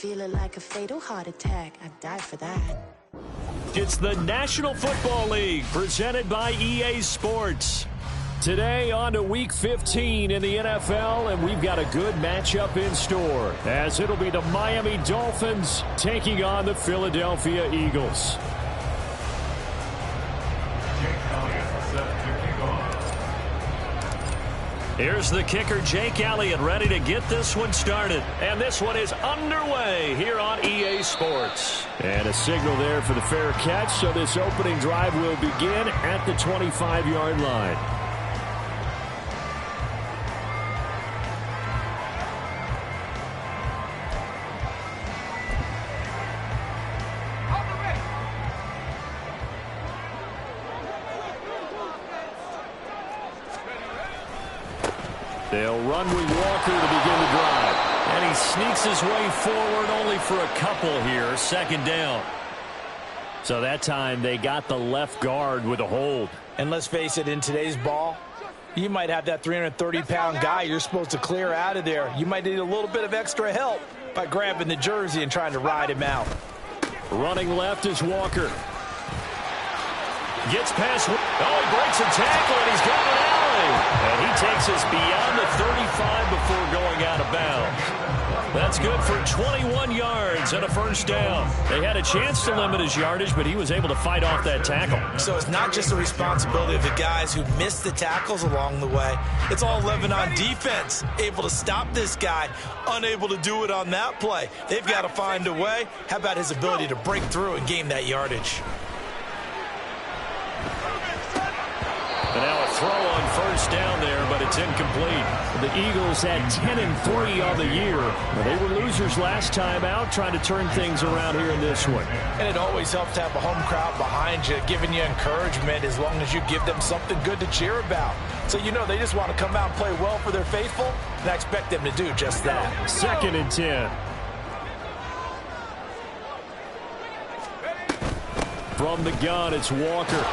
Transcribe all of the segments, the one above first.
Feeling like a fatal heart attack. I'd die for that. It's the National Football League presented by EA Sports. Today on to Week 15 in the NFL, and we've got a good matchup in store, as it'll be the Miami Dolphins taking on the Philadelphia Eagles. Here's the kicker, Jake Elliott, ready to get this one started. And this one is underway here on EA Sports. And a signal there for the fair catch, so this opening drive will begin at the 25-yard line. They'll run with Walker to begin the drive. And he sneaks his way forward only for a couple here. Second down. So that time they got the left guard with a hold. And let's face it, in today's ball, you might have that 330-pound guy you're supposed to clear out of there. You might need a little bit of extra help by grabbing the jersey and trying to ride him out. Running left is Walker. Gets past. Oh, he breaks a tackle, and he's got an alley. And he takes us beyond the 35 before going out of bounds. That's good for 21 yards and a first down. They had a chance to limit his yardage, but he was able to fight off that tackle. So it's not just the responsibility of the guys who missed the tackles along the way. It's all 11 on defense, able to stop this guy, unable to do it on that play. They've got to find a way. How about his ability to break through and gain that yardage? And now a throw on first down there, but it's incomplete. The Eagles had 10-3 on the year. Well, they were losers last time out, trying to turn things around here in this one. And it always helps to have a home crowd behind you, giving you encouragement as long as you give them something good to cheer about. So you know they just want to come out and play well for their faithful, and I expect them to do just that. 2nd and 10. From the gun, it's Walker.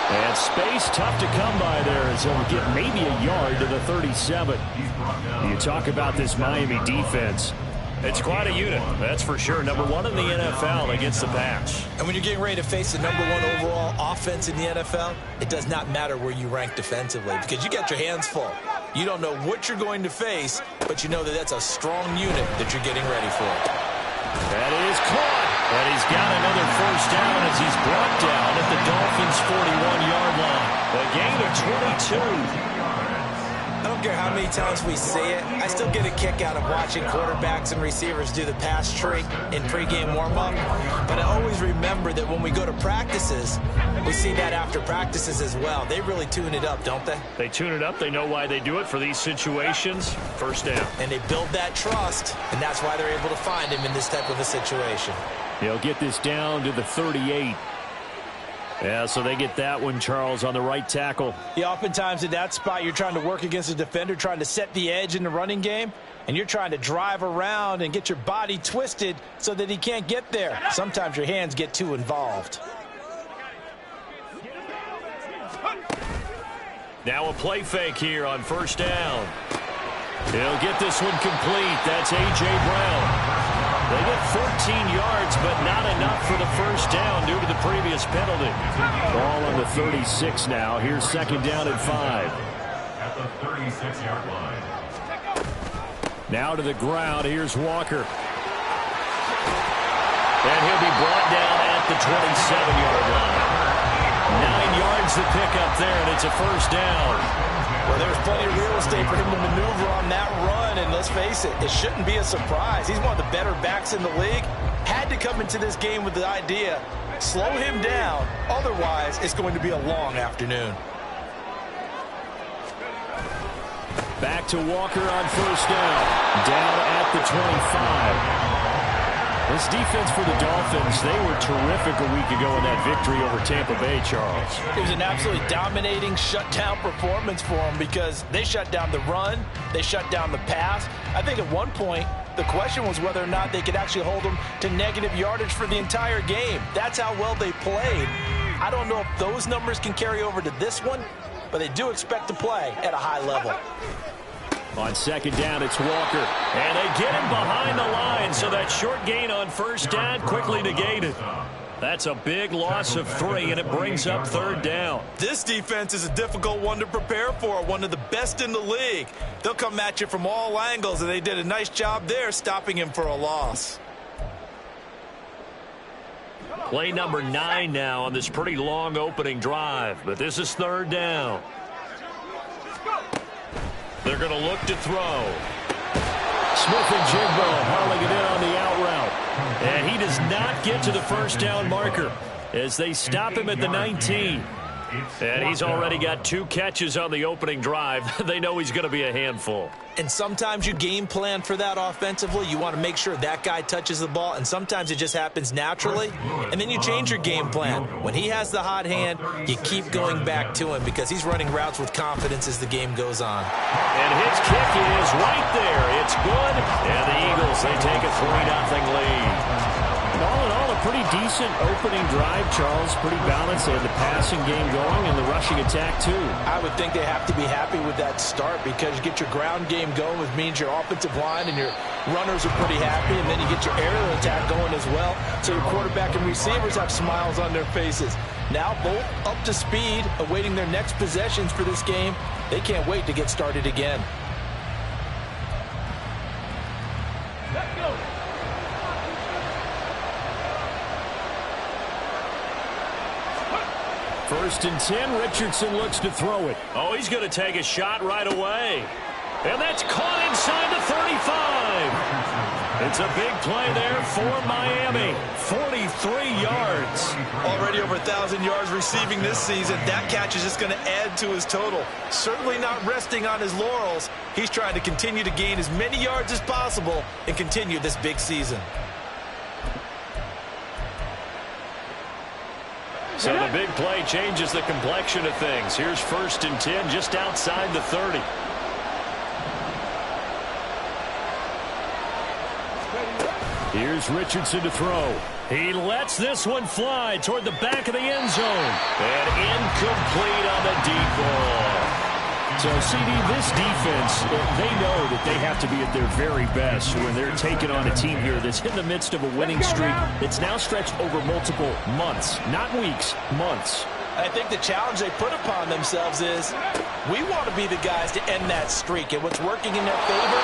And space tough to come by there as he'll get maybe a yard to the 37. You talk about this Miami defense. It's quite a unit, that's for sure. Number 1 in the NFL against the pass. And when you're getting ready to face the number 1 overall offense in the NFL, it does not matter where you rank defensively because you got your hands full. You don't know what you're going to face, but you know that that's a strong unit that you're getting ready for. That is caught. And he's got another first down as he's brought down at the Dolphins' 41-yard line. A gain of 22. I don't care how many times we see it. I still get a kick out of watching quarterbacks and receivers do the pass tree in pregame warm-up. But I always remember that when we go to practices, we see that after practices as well. They really tune it up, don't they? They tune it up. They know why they do it for these situations. First down. And they build that trust, and that's why they're able to find him in this type of a situation. He'll get this down to the 38. Yeah, so they get that one, Charles, on the right tackle. Yeah, oftentimes in that spot, you're trying to work against a defender, trying to set the edge in the running game, and you're trying to drive around and get your body twisted so that he can't get there. Sometimes your hands get too involved. Now a play fake here on first down. He'll get this one complete. That's A.J. Brown. They get 14 yards, but not enough for the first down due to the previous penalty. Ball on the 36 now. Here's 2nd down and 5. At the 36-yard line. Now to the ground. Here's Walker. And he'll be brought down at the 27-yard line. 9 yards to pick up there, and it's a first down. Well, there's plenty of real estate for him to maneuver on that run, and let's face it, it shouldn't be a surprise. He's one of the better backs in the league. Had to come into this game with the idea, slow him down, otherwise it's going to be a long afternoon. Back to Walker on first down. Down at the 25. This defense for the Dolphins, they were terrific a week ago in that victory over Tampa Bay, Charles. It was an absolutely dominating shutdown performance for them because they shut down the run, they shut down the pass. I think at one point, the question was whether or not they could actually hold them to negative yardage for the entire game. That's how well they played. I don't know if those numbers can carry over to this one, but they do expect to play at a high level. On second down, it's Walker. And they get him behind the line, so that short gain on first down quickly negated. That's a big loss of 3, and it brings up third down. This defense is a difficult one to prepare for, one of the best in the league. They'll come at you from all angles, and they did a nice job there stopping him for a loss. Play number 9 now on this pretty long opening drive, but this is third down. They're going to look to throw. Smith and Jigbo hauling it in on the out route. And he does not get to the first down marker as they stop him at the 19. And he's already got 2 catches on the opening drive. They know he's going to be a handful. And sometimes you game plan for that offensively. You want to make sure that guy touches the ball, and sometimes it just happens naturally. And then you change your game plan. When he has the hot hand, you keep going back to him because he's running routes with confidence as the game goes on. And his kick is right there. It's good. And the Eagles, they take a 3-0 lead. All in all, a pretty decent opening drive, Charles. Pretty balanced. They had the passing game going and the rushing attack, too. I would think they have to be happy with that start because you get your ground game going, which means your offensive line and your runners are pretty happy, and then you get your aerial attack going as well, so your quarterback and receivers have smiles on their faces. Now both up to speed, awaiting their next possessions for this game. They can't wait to get started again. Let's go. First and 10, Richardson looks to throw it. Oh, he's going to take a shot right away. And that's caught inside the 35. It's a big play there for Miami. 43 yards. Already over 1,000 yards receiving this season. That catch is just going to add to his total. Certainly not resting on his laurels. He's trying to continue to gain as many yards as possible and continue this big season. So the big play changes the complexion of things. Here's first and 10 just outside the 30. Here's Richardson to throw. He lets this one fly toward the back of the end zone. And incomplete on the deep ball. So, CD, this defense, they know that they have to be at their very best when they're taking on a team here that's in the midst of a winning streak. It's now stretched over multiple months, not weeks, months. I think the challenge they put upon themselves is we want to be the guys to end that streak. And what's working in their favor?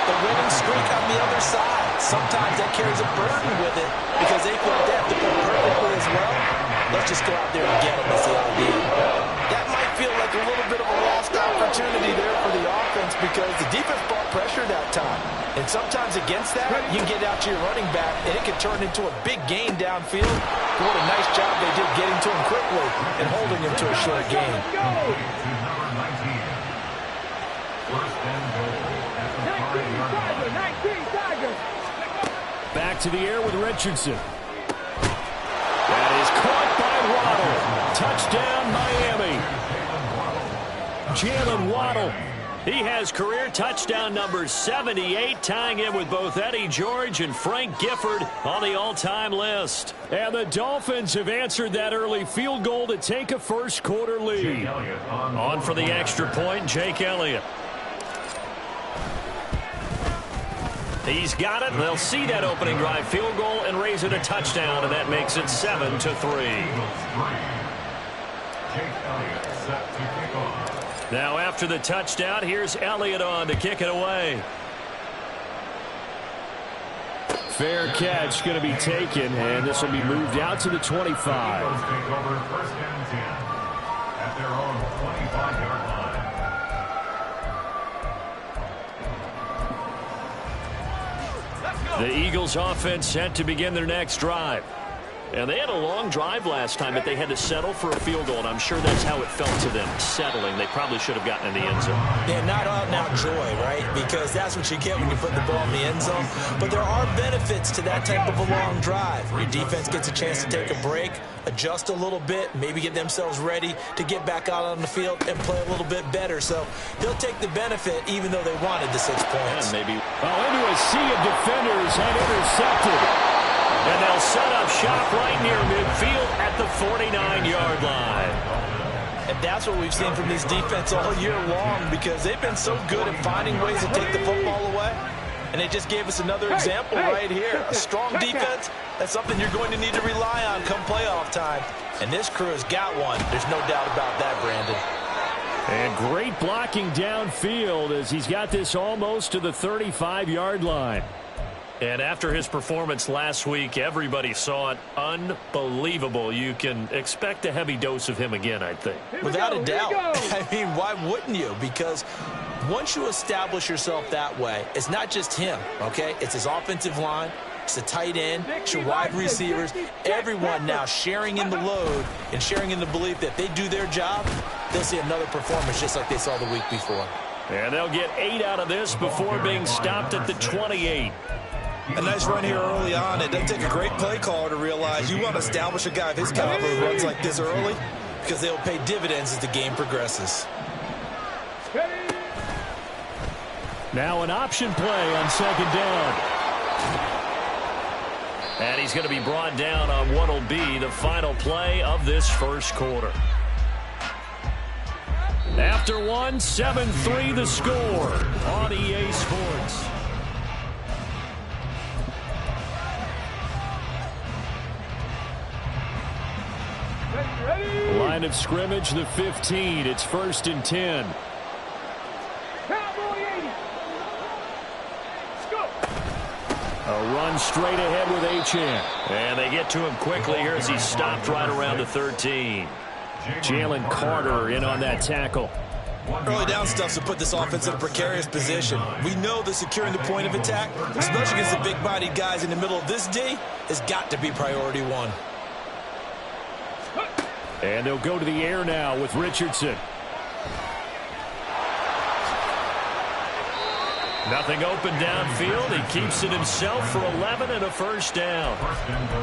The winning streak on the other side. Sometimes that carries a burden with it because they feel like they have to play perfectly as well. Let's just go out there and get them is the idea. That might feel like a little bit of a lost opportunity there for the offense because the defense brought pressure that time. And sometimes against that, you can get out to your running back, and it can turn into a big gain downfield. But what a nice job they did getting to him quickly and holding him to a short gain. Back to the air with Richardson. That is caught by Waddle. Touchdown, Miami. Jalen Waddle. He has career touchdown number 78, tying in with both Eddie George and Frank Gifford on the all-time list. And the Dolphins have answered that early field goal to take a first-quarter lead. On for the extra point, Jake Elliott. He's got it. They'll see that opening drive field goal and raise it a touchdown, and that makes it 7-3. Now after the touchdown, here's Elliott on to kick it away. Fair catch going to be taken, and this will be moved out to the 25. Take over first and 10 at their own 25-yard line. The Eagles offense set to begin their next drive. And they had a long drive last time, but they had to settle for a field goal, and I'm sure that's how it felt to them, settling. They probably should have gotten in the end zone. Yeah, not out-and-out joy, right? Because that's what you get when you put the ball in the end zone. But there are benefits to that type of a long drive. Your defense gets a chance to take a break, adjust a little bit, maybe get themselves ready to get back out on the field and play a little bit better. So they'll take the benefit even though they wanted the 6 points. Yeah, maybe. Well, into a sea of defenders and intercepted. And they'll set up shop right near midfield at the 49-yard line. And that's what we've seen from this defense all year long, because they've been so good at finding ways to take the football away. And they just gave us another example right here. A strong defense, that's something you're going to need to rely on come playoff time. And this crew has got one. There's no doubt about that, Brandon. And great blocking downfield as he's got this almost to the 35-yard line. And after his performance last week, everybody saw it. Unbelievable. You can expect a heavy dose of him again, I think. Without a doubt. I mean, why wouldn't you? Because once you establish yourself that way, it's not just him, okay? It's his offensive line. It's the tight end. It's your wide receivers. Everyone now sharing in the load and sharing in the belief that they do their job, they'll see another performance just like they saw the week before. And they'll get 8 out of this before being stopped at the 28. A nice run here early on. It doesn't take a great play caller to realize you want to establish a guy of his caliber who runs like this early, because they'll pay dividends as the game progresses. Now an option play on second down. And he's going to be brought down on what will be the final play of this first quarter. After one, 7-3 the score on EA Sports. Line of scrimmage, the 15. It's 1st and 10. A run straight ahead with Achane. And they get to him quickly here as he stopped right around the 13. Jalen Carter in on that tackle. Early down stuff to put this offense in a precarious position. We know that securing the point of attack, especially against the big-bodied guys in the middle of this D, has got to be priority one. And they'll go to the air now with Richardson. Nothing open downfield. He keeps it himself for 11 and a first down.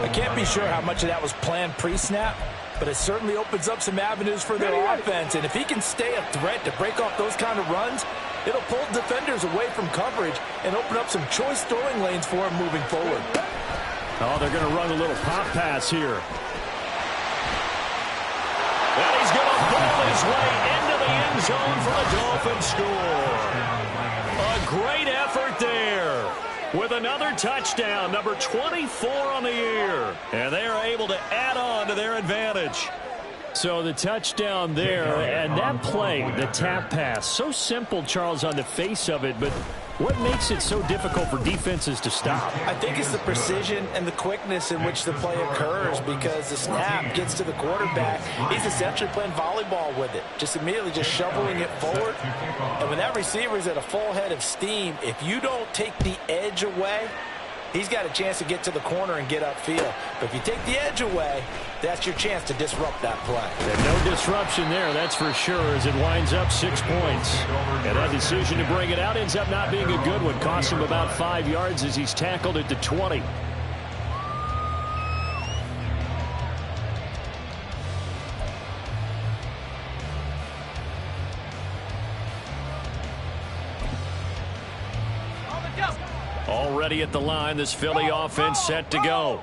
I can't be sure how much of that was planned pre-snap, but it certainly opens up some avenues for their offense. And if he can stay a threat to break off those kind of runs, it'll pull defenders away from coverage and open up some choice throwing lanes for him moving forward. Oh, they're going to run a little pop pass here. And he's going to ball his way into the end zone for the Dolphins score. A great effort there with another touchdown, number 24 on the year. And they are able to add on to their advantage. So the touchdown there, and that play, the tap pass, so simple, Charles, on the face of it, but what makes it so difficult for defenses to stop? I think it's the precision and the quickness in which the play occurs, because the snap gets to the quarterback. He's essentially playing volleyball with it, just immediately just shoveling it forward. And when that receiver's at a full head of steam, if you don't take the edge away, he's got a chance to get to the corner and get upfield. But if you take the edge away, that's your chance to disrupt that play. And no disruption there, that's for sure, as it winds up 6 points. And that decision to bring it out ends up not being a good one. Cost him about 5 yards as he's tackled at the 20. Already at the line, this Philly offense set to go.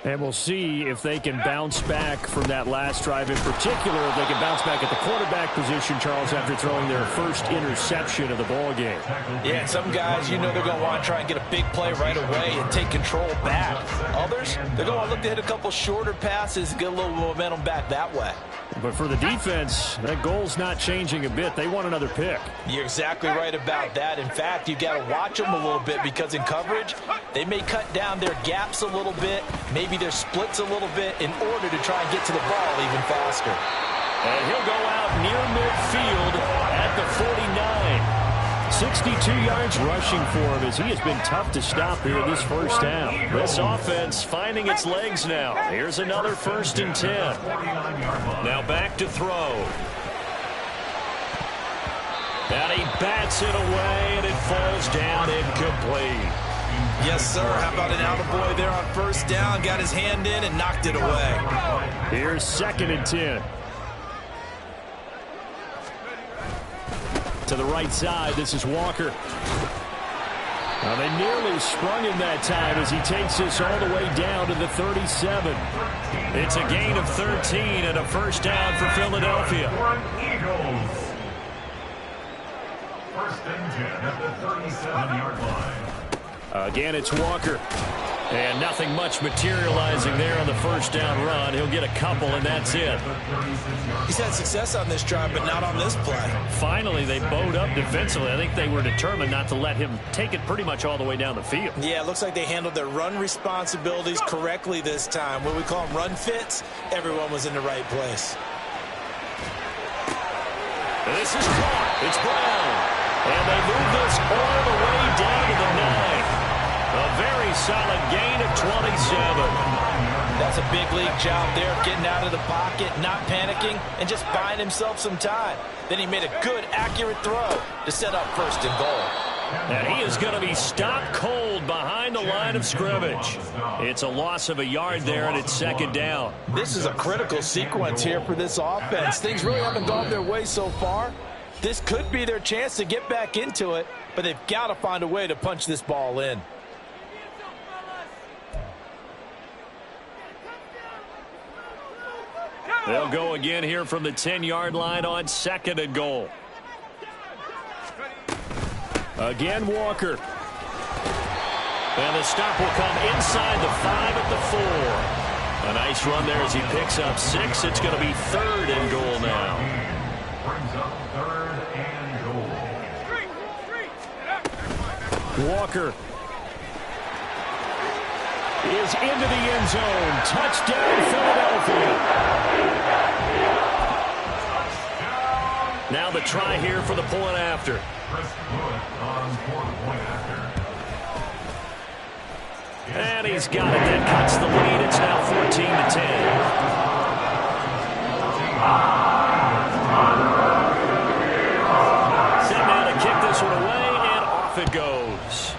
And we'll see if they can bounce back from that last drive, in particular, if they can bounce back at the quarterback position, Charles, after throwing their first interception of the ball game. Yeah, some guys, you know they're going to want to try and get a big play right away and take control back. Others, they're going to look to hit a couple shorter passes and get a little momentum back that way. But for the defense, that goal's not changing a bit. They want another pick. You're exactly right about that. In fact, you've got to watch them a little bit, because in coverage, they may cut down their gaps a little bit, maybe their splits a little bit, in order to try and get to the ball even faster. And he'll go out near midfield at the 49. 62 yards rushing for him, as he has been tough to stop here this first down. This offense finding its legs now. Here's another 1st and 10. Now back to throw. And he bats it away, and it falls down incomplete. Yes, sir. How about an attaboy there on first down? Got his hand in and knocked it away. Here's 2nd and 10. To the right side, this is Walker. Well, they nearly sprung him that time as he takes this all the way down to the 37. It's a gain of 13 and a first down for Philadelphia. Eagles. First and 10 at the 37-yard line. Again, it's Walker. And nothing much materializing there on the first down run. He'll get a couple, and that's it. He's had success on this drive, but not on this play. Finally, they bowed up defensively. I think they were determined not to let him take it pretty much all the way down the field. Yeah, it looks like they handled their run responsibilities correctly this time. What we call them run fits, everyone was in the right place. This is caught. It's Brown. And they move this all the way down to the 9. A very solid gain of 27. That's a big league job there, getting out of the pocket, not panicking, and just buying himself some time. Then he made a good, accurate throw to set up first and goal. And he is going to be stopped cold behind the line of scrimmage. It's a loss of a yard there, and it's second down. This is a critical sequence here for this offense. Things really haven't gone their way so far. This could be their chance to get back into it, but they've got to find a way to punch this ball in. They'll go again here from the 10-yard line on second and goal. Again, Walker. And the stop will come inside the 5 at the 4. A nice run there as he picks up 6. It's going to be third and goal now. Brings up third and goal. Walker is into the end zone. Touchdown, Philadelphia. Now the try here for the point after. And he's got it. That cuts the lead. It's now 14-10. Set now to kick this one away, and off it goes.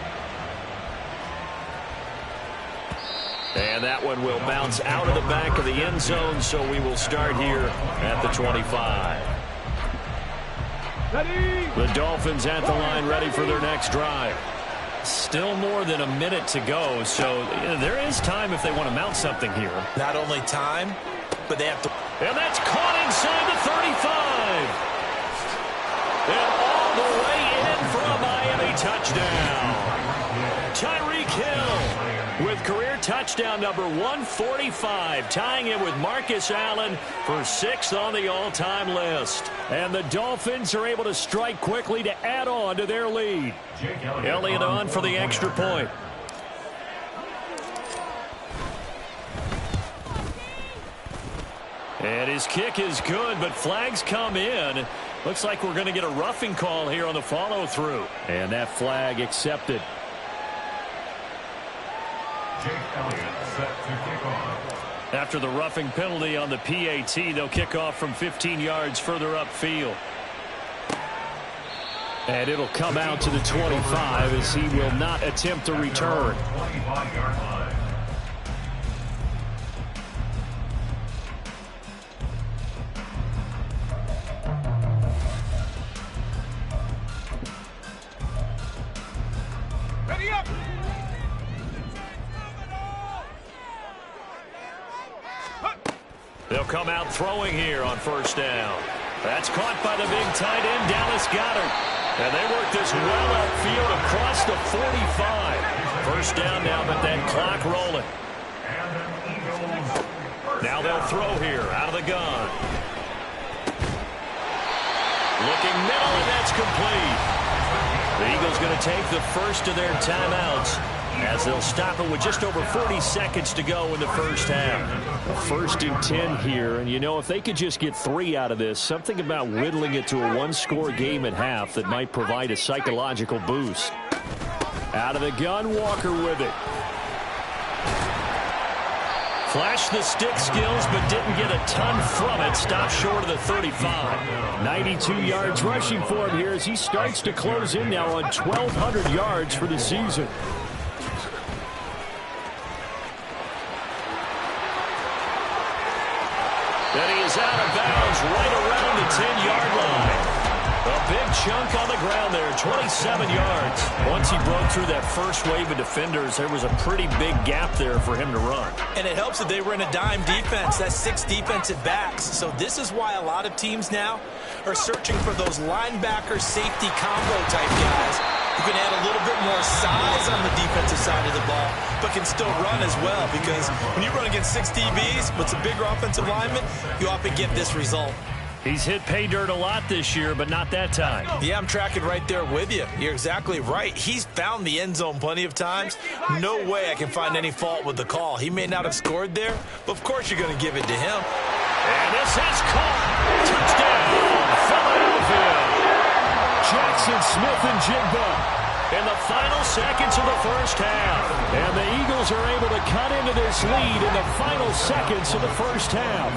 And that one will bounce out of the back of the end zone, so we will start here at the 25. The Dolphins at the line, ready for their next drive. Still more than a minute to go, so there is time if they want to mount something here. Not only time, but they have to. And that's caught inside the 35. And all the way in for a Miami touchdown. Tyreek Hill with career touchdown number 145, tying it with Marcus Allen for 6th on the all-time list. And the Dolphins are able to strike quickly to add on to their lead. Elliott on for the extra point. And his kick is good, but flags come in. Looks like we're going to get a roughing call here on the follow-through. And that flag accepted. Jake Elliott set to kick off. After the roughing penalty on the PAT, they'll kick off from 15 yards further upfield. And it'll come out to the 25 as he will not attempt to return. 25-yard line. Ready up! They'll come out throwing here on first down. That's caught by the big tight end, Dallas Goedert. And they work this well upfield across the 45. First down now, but that clock rolling. Now they'll throw here out of the gun. Looking middle, and that's complete. The Eagles going to take the first of their timeouts as they'll stop it with just over 40 seconds to go in the first half. A 1st and 10 here, and you know, if they could just get 3 out of this, something about whittling it to a one-score game at half that might provide a psychological boost. Out of the gun, Walker with it. Flashed the stick skills, but didn't get a ton from it. Stopped short of the 35. 92 yards rushing for him here as he starts to close in now on 1,200 yards for the season. And he is out of bounds right around the 10-yard line. A big chunk on the ground there, 27 yards. Once he broke through that first wave of defenders, there was a pretty big gap there for him to run. And it helps that they were in a dime defense. That's 6 defensive backs. So this is why a lot of teams now are searching for those linebacker safety combo type guys who can add a little bit more size on the defensive side of the ball, but can still run as well, because when you run against 6 DBs with some bigger offensive linemen, you often get this result. He's hit pay dirt a lot this year, but not that time. Yeah, I'm tracking right there with you. You're exactly right. He's found the end zone plenty of times. No way I can find any fault with the call. He may not have scored there, but of course you're going to give it to him. And this is caught. Touchdown, Philadelphia. Jackson Smith-Njigba in the final seconds of the first half. And the Eagles are able to cut into this lead in the final seconds of the first half.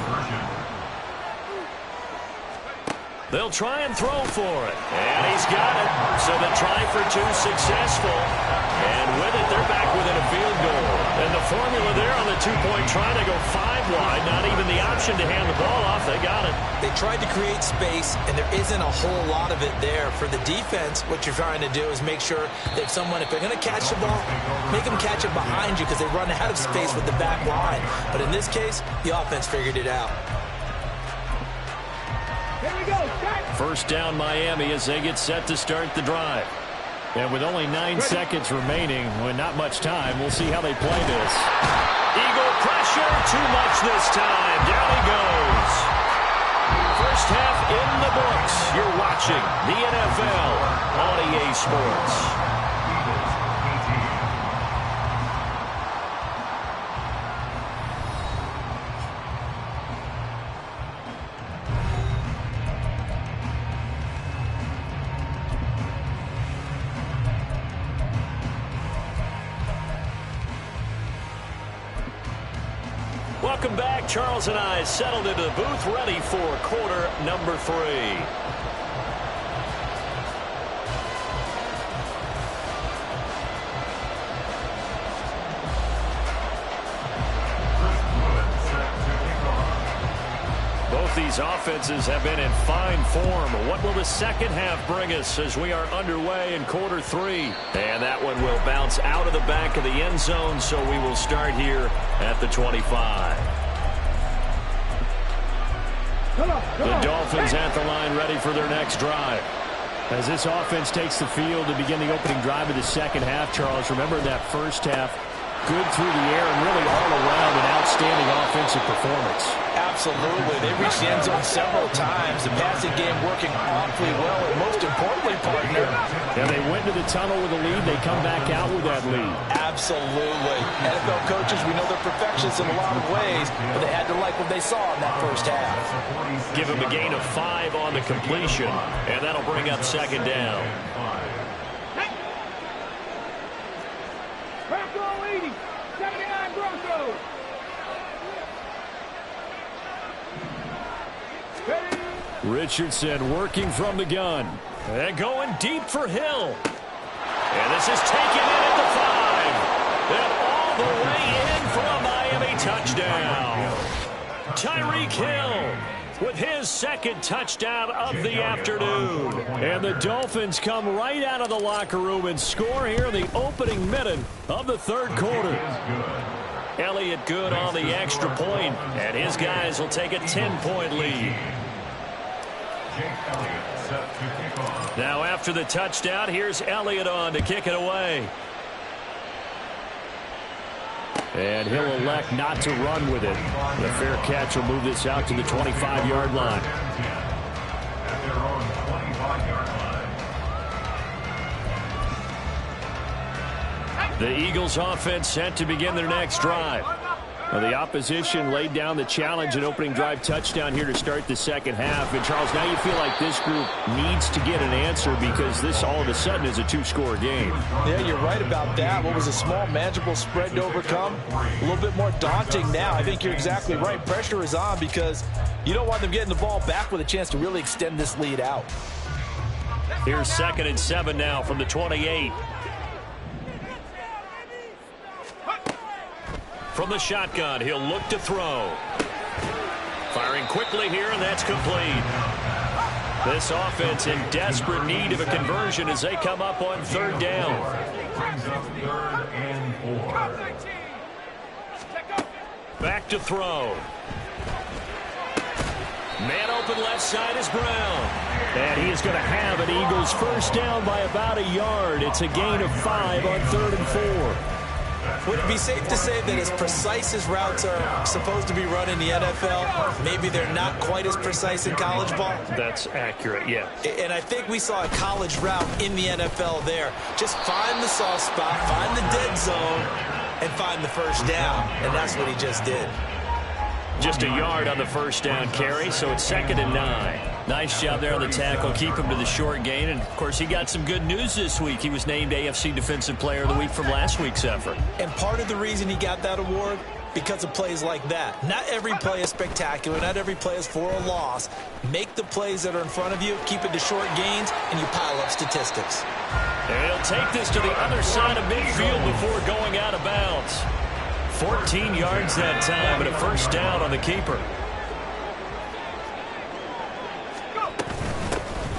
They'll try and throw for it. And he's got it. So the try for 2 successful. And with it, they're back within a field goal. And the formula there on the 2-point try to go 5 wide. Not even the option to hand the ball off. They got it. They tried to create space, and there isn't a whole lot of it there. For the defense, what you're trying to do is make sure that if they're going to catch the ball, make them catch it behind you, because they run out of space with the back line. But in this case, the offense figured it out. First down Miami as they get set to start the drive. And with only 9 seconds remaining, with not much time, we'll see how they play this. Eagle pressure, too much this time. Down he goes. First half in the books. You're watching the NFL on EA Sports. Welcome back. Charles and I settled into the booth, ready for quarter number 3. Both these offenses have been in fine form. What will the second half bring us as we are underway in quarter 3? And that one will bounce out of the back of the end zone, so we will start here at the 25. The Dolphins at the line, ready for their next drive. As this offense takes the field to begin the opening drive of the second half, Charles, remember that first half, good through the air and really all around an outstanding offensive performance. Absolutely. They reached the end zone several times. The passing game working awfully well, and most importantly, partner. And they went to the tunnel with a lead. They come back out with that lead. Absolutely. NFL coaches, we know they're perfectionists in a lot of ways, but they had to like what they saw in that first half. Give them a gain of 5 on the completion, and that'll bring up second down. Richardson working from the gun. And going deep for Hill. And this is taken in at the 5. And all the way in for a Miami touchdown. Tyreek Hill with his second touchdown of the afternoon. And the Dolphins come right out of the locker room and score here in the opening minute of the third quarter. Elliott good on the extra point, and his guys will take a 10-point lead. Now after the touchdown, here's Elliott on to kick it away. And he'll elect not to run with it. The fair catch will move this out to the 25-yard line. The Eagles offense set to begin their next drive. Now the opposition laid down the challenge and opening drive touchdown here to start the second half. And, Charles, now you feel like this group needs to get an answer because this all of a sudden is a 2-score game. Yeah, you're right about that. What was a small, manageable spread to overcome? A little bit more daunting now. I think you're exactly right. Pressure is on because you don't want them getting the ball back with a chance to really extend this lead out. Here's 2nd and 7 now from the 28. From the shotgun, he'll look to throw. Firing quickly here, and that's complete. This offense in desperate need of a conversion as they come up on third down. Brings up 3rd and 4. Back to throw. Man open left side is Brown. And he is going to have an Eagles first down by about a yard. It's a gain of 5 on 3rd and 4. Would it be safe to say that as precise as routes are supposed to be run in the NFL, maybe they're not quite as precise in college ball? That's accurate, yeah. And I think we saw a college route in the NFL there. Just find the soft spot, find the dead zone, and find the first down. And that's what he just did. Just a yard on the first down carry, so it's 2nd and 9. Nice job there on the tackle. Keep him to the short gain. And, of course, he got some good news this week. He was named AFC Defensive Player of the Week from last week's effort. And part of the reason he got that award, because of plays like that. Not every play is spectacular. Not every play is for a loss. Make the plays that are in front of you, keep it to short gains, and you pile up statistics. And he'll take this to the other side of midfield before going out of bounds. 14 yards that time, and a first down on the keeper.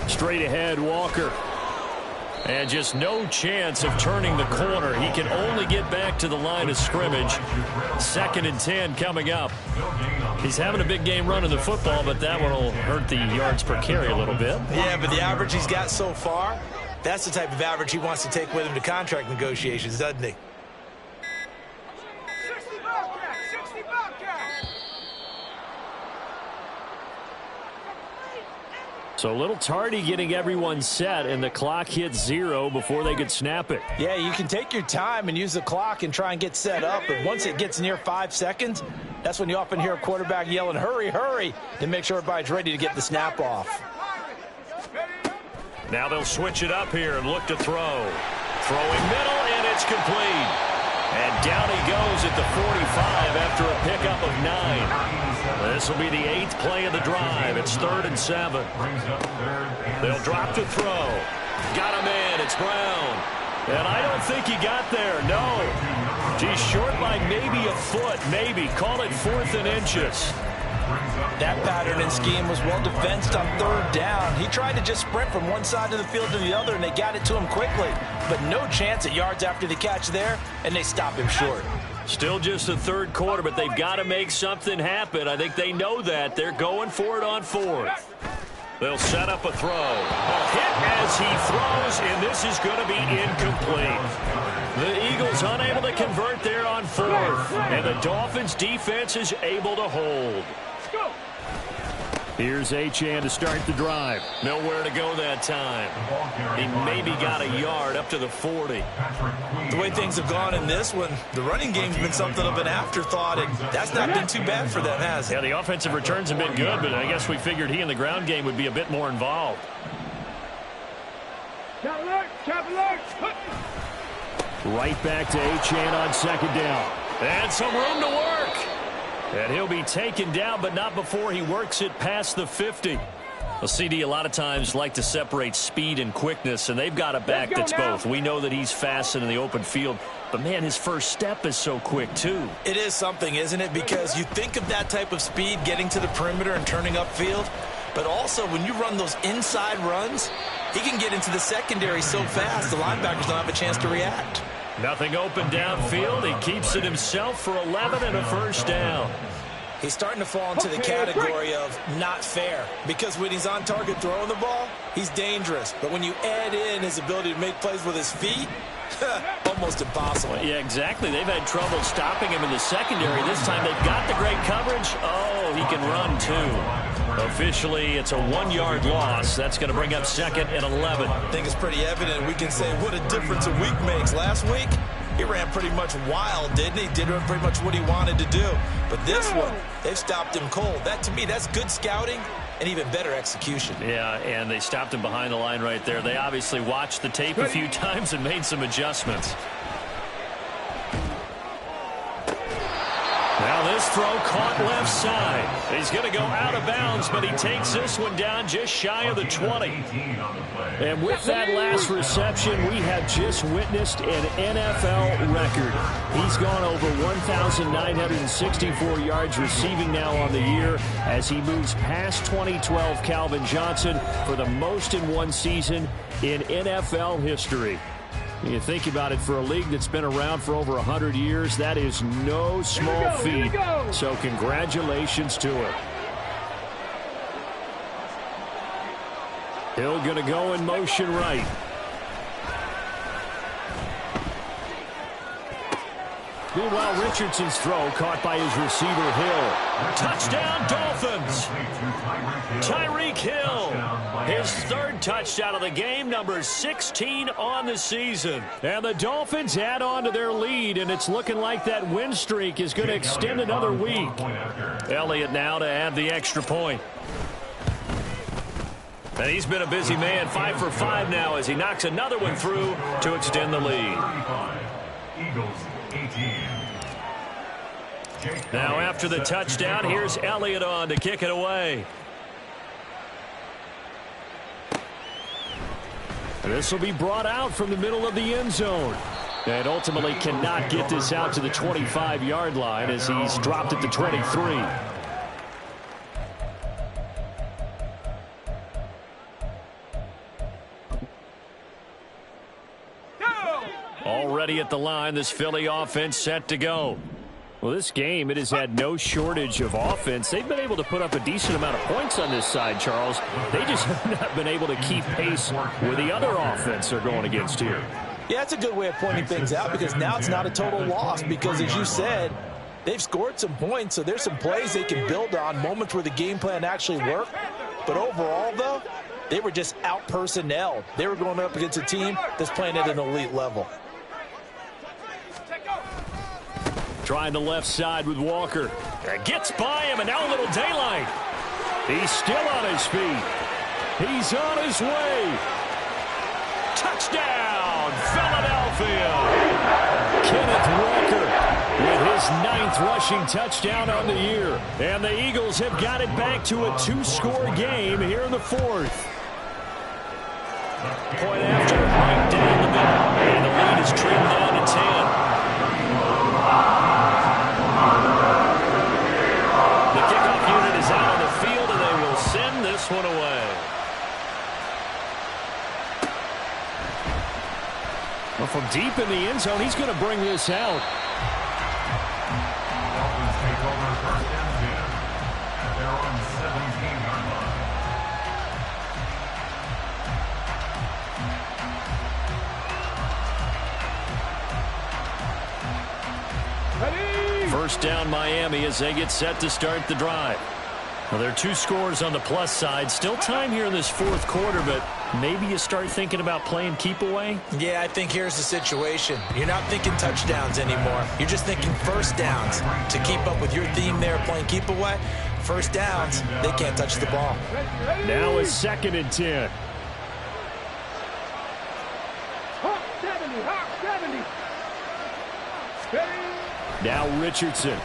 Straight ahead, Walker. And just no chance of turning the corner. He can only get back to the line of scrimmage. 2nd and 10 coming up. He's having a big game running the football, but that one will hurt the yards per carry a little bit. Yeah, but the average he's got so far, that's the type of average he wants to take with him to contract negotiations, doesn't he? So a little tardy getting everyone set, and the clock hits 0 before they could snap it. Yeah, you can take your time and use the clock and try and get set up, but once it gets near 5 seconds, that's when you often hear a quarterback yelling, hurry, hurry, to make sure everybody's ready to get the snap off. Now they'll switch it up here and look to throw. Throwing middle, and it's complete. And down he goes at the 45 after a pickup of 9. This will be the 8th play of the drive. It's 3rd and 7. They'll drop to throw. Got him in. It's Brown. And I don't think he got there. No. He's short by maybe a foot. Maybe. Call it 4th and inches. That pattern and scheme was well defensed on 3rd down. He tried to just sprint from one side of the field to the other, and they got it to him quickly. But no chance at yards after the catch there, and they stopped him short. Still just the 3rd quarter, but they've got to make something happen. I think they know that. They're going for it on 4th. They'll set up a throw. A hit as he throws, and this is going to be incomplete. The Eagles unable to convert there on 4th, and the Dolphins defense is able to hold. Here's Achane to start the drive. Nowhere to go that time. He maybe got a yard up to the 40. The way things have gone in this one, the running game's been something of an afterthought, and that's not been too bad for them, has it? Yeah, the offensive returns have been good, but I guess we figured he in the ground game would be a bit more involved. Right back to Achane on 2nd down. And some room to work. And he'll be taken down, but not before he works it past the 50. Well, CD a lot of times like to separate speed and quickness, and they've got a back that's both. We know that he's fast in the open field, but, man, his first step is so quick, too. It is something, isn't it? Because you think of that type of speed getting to the perimeter and turning upfield, but also when you run those inside runs, he can get into the secondary so fast the linebackers don't have a chance to react. Nothing open downfield. He keeps it himself for 11 and a first down. He's starting to fall into the category of not fair, because when he's on target throwing the ball, he's dangerous. But when you add in his ability to make plays with his feet, almost impossible. Yeah, exactly. They've had trouble stopping him in the secondary. This time they've got the great coverage. Oh, he can run, too. Officially, it's a 1-yard loss. That's going to bring up 2nd and 11. I think it's pretty evident. We can say what a difference a week makes. Last week, he ran pretty much wild, didn't he? Did pretty much what he wanted to do. But this one, they've stopped him cold. That, to me, that's good scouting and even better execution. Yeah, and they stopped him behind the line right there. They obviously watched the tape a few times and made some adjustments. Now this This throw caught left side. He's going to go out of bounds, but he takes this one down just shy of the 20. And with that last reception, we have just witnessed an NFL record. He's gone over 1,964 yards receiving now on the year as he moves past 2012 Calvin Johnson for the most in one season in NFL history. You think about it, for a league that's been around for over 100 years, that is no small feat. So congratulations to him. Hill going to go in motion right. Meanwhile, Richardson's throw caught by his receiver, Hill. Touchdown, Dolphins! Tyreek Hill, his third touchdown of the game, number 16 on the season. And the Dolphins add on to their lead, and it's looking like that win streak is going to extend another week. Elliott now to add the extra point. And he's been a busy man, 5 for 5 now as he knocks another one through to extend the lead. Now after the touchdown, here's Elliott on to kick it away. This will be brought out from the middle of the end zone. And ultimately cannot get this out to the 25-yard line as he's dropped at the 23. Already at the line, this Philly offense set to go. Well, this game, it has had no shortage of offense. They've been able to put up a decent amount of points on this side, Charles. They just have not been able to keep pace with the other offense they're going against here. Yeah, it's a good way of pointing things out because now it's not a total loss because, as you said, they've scored some points, so there's some plays they can build on, moments where the game plan actually worked. But overall, though, they were just out-personnelled. They were going up against a team that's playing at an elite level. Trying the left side with Walker. Gets by him, and now a little daylight. He's still on his feet. He's on his way. Touchdown, Philadelphia. Kenneth Walker with his 9th rushing touchdown on the year. And the Eagles have got it back to a 2-score game here in the 4th. Point after, right down the middle. And the lead is trimmed down to 10. The kickoff unit is out on the field, and they will send this one away. Well, from deep in the end zone, he's going to bring this out. Dolphins take over first and 10 at their own 17-yard line. First down Miami as they get set to start the drive. Well, there are 2 scores on the plus side. Still time here in this 4th quarter, but maybe you start thinking about playing keep away? Yeah, I think here's the situation. You're not thinking touchdowns anymore. You're just thinking first downs. To keep up with your theme there, playing keep away, first downs, they can't touch the ball. Now it's 2nd and 10. Hawk 70, Hawk 70. Now Richardson.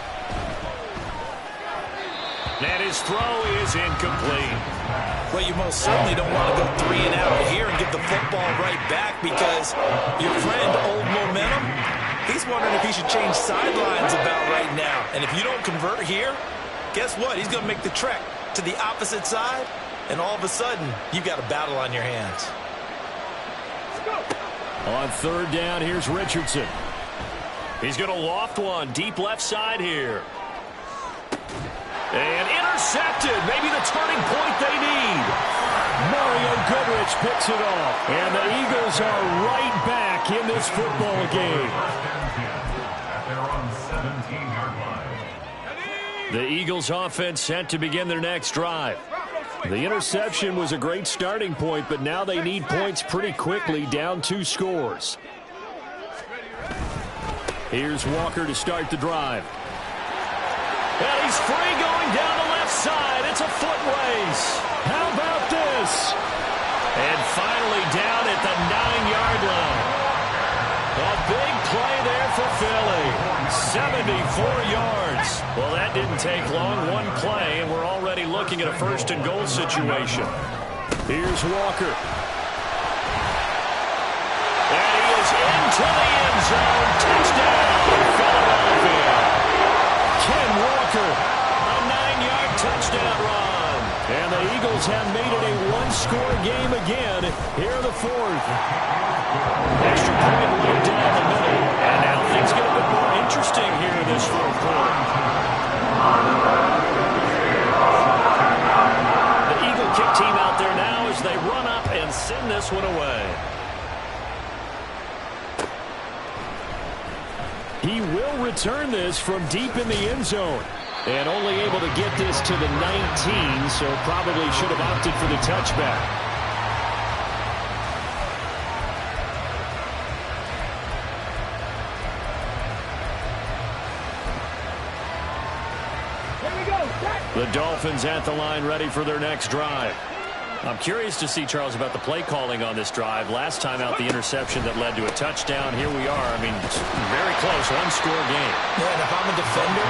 And his throw is incomplete. Well, you most certainly don't want to go 3 and out of here and get the football right back because your friend, Old Momentum, he's wondering if he should change sidelines about right now. And if you don't convert here, guess what? He's going to make the trek to the opposite side, and all of a sudden, you've got a battle on your hands. On 3rd down, here's Richardson. He's going to loft one deep left side here. And intercepted. Maybe the turning point they need. Mario Goodrich picks it off. And the Eagles are right back in this football game. At their own 17-yard line. The Eagles offense set to begin their next drive. The interception was a great starting point, but now they need points pretty quickly, down 2 scores. Here's Walker to start the drive. And he's free going down the left side. It's a foot race. How about this? And finally down at the 9-yard line. A big play there for Philly. 74 yards. Dolphins. Well, that didn't take long. One play, and we're already looking at a first and goal situation. Here's Walker. And he is into the end zone. Touchdown, Philadelphia. Ken Walker, a 9-yard touchdown run. And the Eagles have made it a one-score game again here in the fourth. Extra point right down the middle. And now things get a bit more interesting here in this fourth quarter. The Eagle kick team out there now as they run up and send this one away. He will return this from deep in the end zone. And only able to get this to the 19, so probably should have opted for the touchback. The Dolphins at the line ready for their next drive. I'm curious to see, Charles, about the play calling on this drive. Last time out, the interception that led to a touchdown. Here we are. I mean, very close, one-score game. Yeah, and if I'm a defender,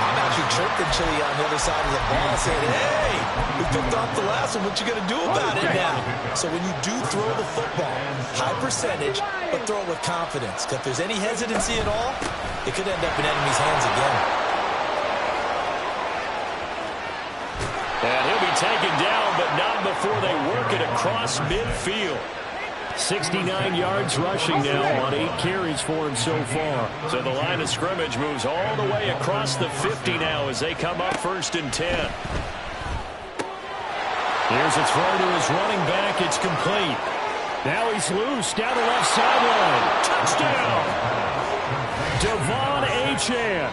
I'm actually chirping Chili on the other side of the ball saying, hey, we picked off the last one. What you going to do about it now? So when you do throw the football, high percentage, but throw it with confidence. Because if there's any hesitancy at all, it could end up in enemy's hands again. And he'll be taken down, but not before they work it across midfield. 69 yards rushing now on 8 carries for him so far. So the line of scrimmage moves all the way across the 50 now as they come up 1st and 10. Here's a throw to his running back. It's complete. Now he's loose down the left sideline. Touchdown! Devon Achane.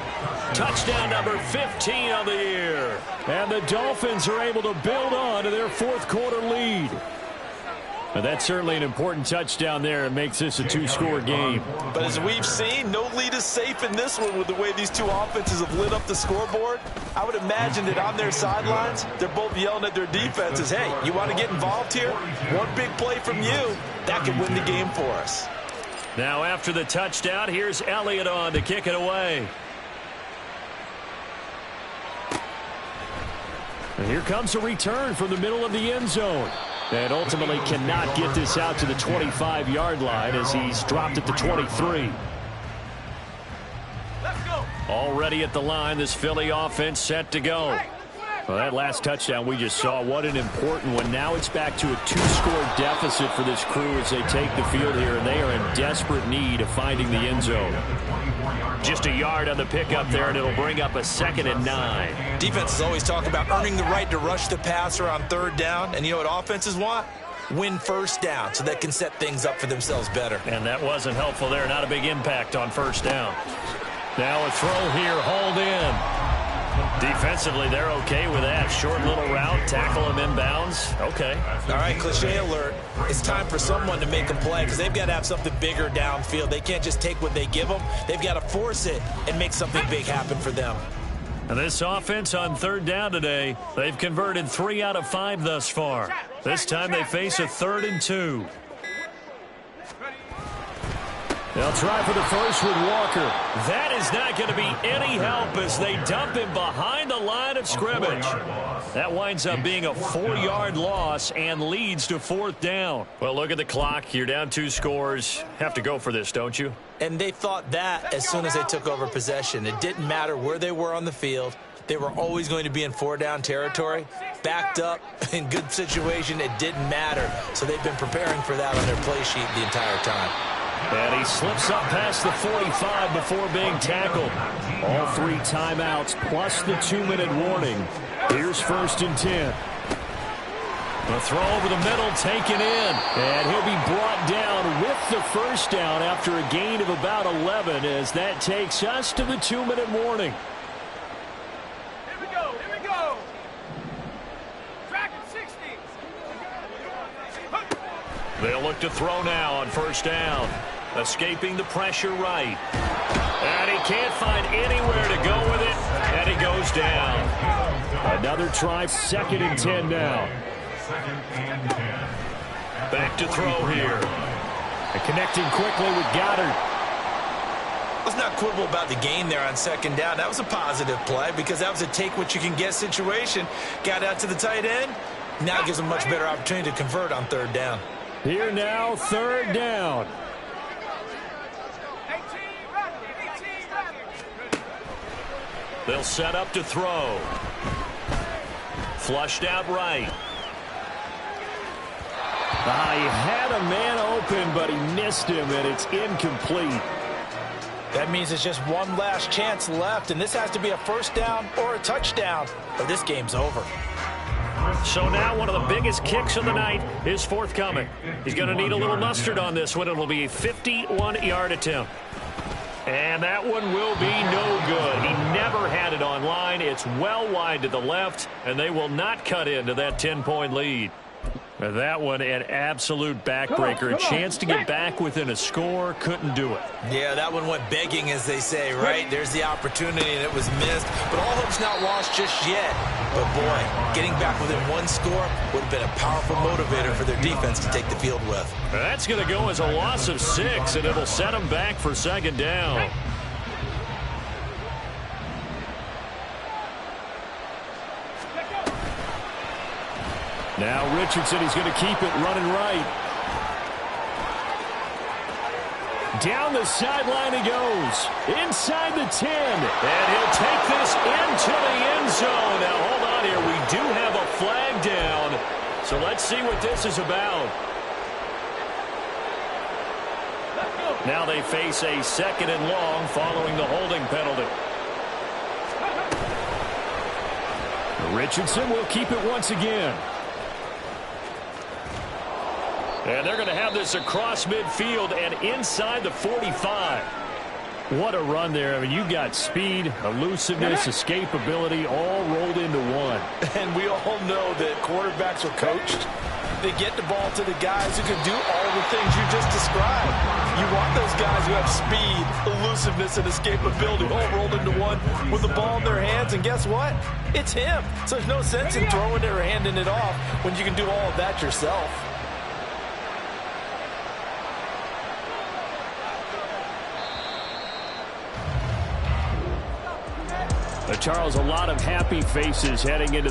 Touchdown number 15 on the year. And the Dolphins are able to build on to their fourth quarter lead. And that's certainly an important touchdown there. It makes this a 2-score game. But as we've seen, no lead is safe in this one with the way these two offenses have lit up the scoreboard. I would imagine that on their sidelines, they're both yelling at their defenses, hey, you want to get involved here? One big play from you, that could win the game for us. Now after the touchdown, here's Elliott on to kick it away. And here comes a return from the middle of the end zone. And ultimately cannot get this out to the 25-yard line as he's dropped at the 23. Already at the line, this Philly offense set to go. Well, that last touchdown we just saw, what an important one. Now it's back to a 2-score deficit for this crew as they take the field here, and they are in desperate need of finding the end zone. Just a yard on the pickup there, and it'll bring up a 2nd and 9. Defenses always talk about earning the right to rush the passer on 3rd down, and you know what offenses want? Win 1st down so they can set things up for themselves better. And that wasn't helpful there. Not a big impact on 1st down. Now a throw here, hauled in. Defensively, they're okay with that. Short little route, tackle him inbounds. Okay. All right, cliche alert. It's time for someone to make a play because they've got to have something bigger downfield. They can't just take what they give them. They've got to force it and make something big happen for them. And this offense on 3rd down today, they've converted 3 out of 5 thus far. This time they face a 3rd and 2. They'll try for the first with Walker. That is not going to be any help as they dump him behind the line of scrimmage. That winds up being a 4-yard loss and leads to 4th down. Well, look at the clock. You're down 2 scores. Have to go for this, don't you? And they thought that as soon as they took over possession. It didn't matter where they were on the field. They were always going to be in 4-down territory. Backed up, in good situation, it didn't matter. So they've been preparing for that on their play sheet the entire time. And he slips up past the 45 before being tackled. All 3 timeouts plus the 2-minute warning. Here's 1st and 10. The throw over the middle taken in. And he'll be brought down with the 1st down after a gain of about 11 as that takes us to the 2-minute warning. Here we go. Here we go. Track at 60. They'll look to throw now on 1st down. Escaping the pressure right. And he can't find anywhere to go with it. And he goes down. Another try, 2nd and 10 now. 2nd and 10. Back to throw here. And connecting quickly with Goddard. Let's not quibble about the gain there on second down. That was a positive play because that was a take-what-you-can-get situation. Got out to the tight end. Now it gives them a much better opportunity to convert on third down. Here now, third down. They'll set up to throw. Flushed out right. He had a man open, but he missed him, and it's incomplete. That means it's just one last chance left, and this has to be a first down or a touchdown, or this game's over. So now one of the biggest kicks of the night is forthcoming. He's going to need a little mustard on this one. It'll be a 51-yard attempt. And that one will be no good. He never had it on line. It's well wide to the left, and they will not cut into that 10-point lead. That one an absolute backbreaker. A chance to get back within a score. Couldn't do it. Yeah, that one went begging, as they say, right? There's the opportunity, and it was missed. But all hope's not lost just yet. But, boy, getting back within one score would have been a powerful motivator for their defense to take the field with. That's going to go as a loss of 6, and it'll set them back for second down. Now Richardson, he's going to keep it running right. Down the sideline he goes. Inside the 10. And he'll take this into the end zone. Now, hold on here. We do have a flag down. So let's see what this is about. Now they face a second and long following the holding penalty. Richardson will keep it once again. And they're going to have this across midfield and inside the 45. What a run there. I mean, you've got speed, elusiveness, escapability all rolled into one. And we all know that quarterbacks are coached. They get the ball to the guys who can do all the things you just described. You want those guys who have speed, elusiveness, and escapability all rolled into one with the ball in their hands. And guess what? It's him. So there's no sense in throwing it or handing it off when you can do all of that yourself. Charles, a lot of happy faces heading into